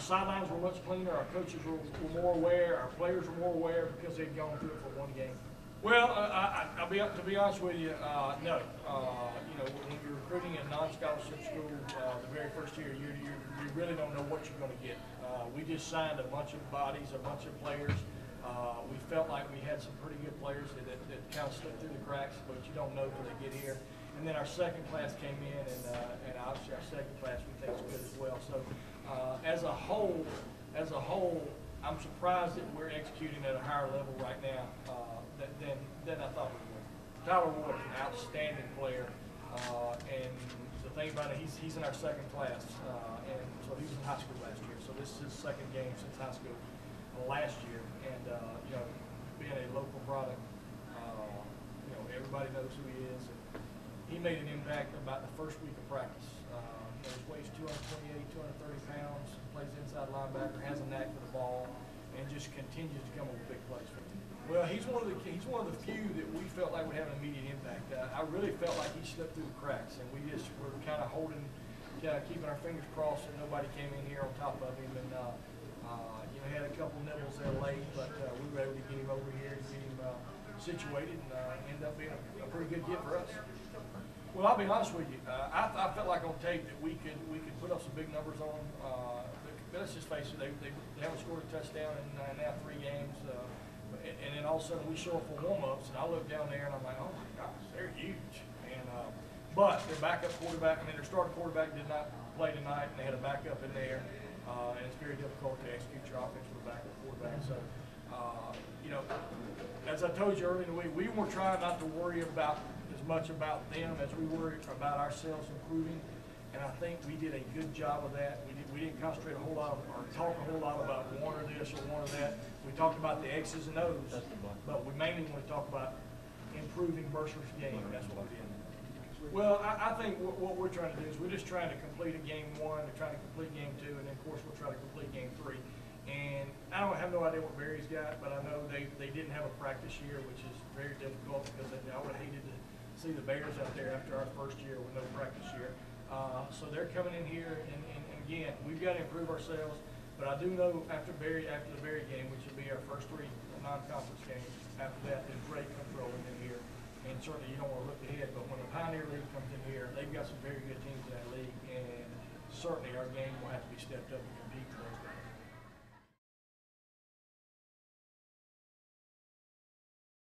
sidelines were much cleaner. Our coaches were more aware. Our players were more aware because they'd gone through it for one game. Well, to be honest with you, no. You know, when you're recruiting in a non-scholarship school, the very first year, you really don't know what you're going to get. We just signed a bunch of bodies, a bunch of players. We felt like we had some pretty good players that kind of slipped through the cracks, but you don't know till they get here. And then our second class came in, and obviously our second class we think is good as well. So as a whole, I'm surprised that we're executing at a higher level right now than I thought we would. Tyler Ward is an outstanding player, and the thing about it, he's in our second class, and so he was in high school last year. So this is his second game since high school last year, and you know, being a local product, you know, everybody knows who he is. And he made an impact about the first week of practice. He weighs 228, 230 pounds, plays inside linebacker, has a knack for the ball, and just continues to come up with big plays for him. Well, he's one of the few that we felt like would have an immediate impact. I really felt like he slipped through the cracks, and we just were kind of keeping our fingers crossed that nobody came in here on top of him. And you know, he had a couple nibbles there late, but we were able to get him over here and get him situated, and ended up being a pretty good get for us. Well, I'll be honest with you. I felt like on tape that we could put up some big numbers on them. But let's just face it, they haven't scored a touchdown in now 3 games. And then all of a sudden we show up for warm-ups, and I look down there and I'm like, oh my gosh, they're huge. And but their backup quarterback, their starting quarterback did not play tonight, and they had a backup in there. And it's very difficult to execute your offense with a backup quarterback. So, you know, as I told you earlier in the week, we were trying not to worry about as much about them as we worry about ourselves improving. And I think we did a good job of that. We didn't concentrate a whole lot or talk a whole lot about one or this or one or that. We talked about the X's and O's, but we mainly want to talk about improving Mercer's game. That's what we did. Well, I think what we're trying to do is we're just trying to complete a game 1, we're trying to complete game 2, and then of course we'll try to complete game 3. And I don't have no idea what Barry's got, but I know they didn't have a practice year, which is very difficult because I would have hated to see the Bears out there after our first year with no practice year. So they're coming in here, and again, we've got to improve ourselves. But I do know after the Berry game, which will be our first 3 non-conference games, after that, then Drake comes rolling in here. And certainly you don't want to look ahead, but when the Pioneer League comes in here, they've got some very good teams in that league, and certainly our game will have to be stepped up and compete for those guys.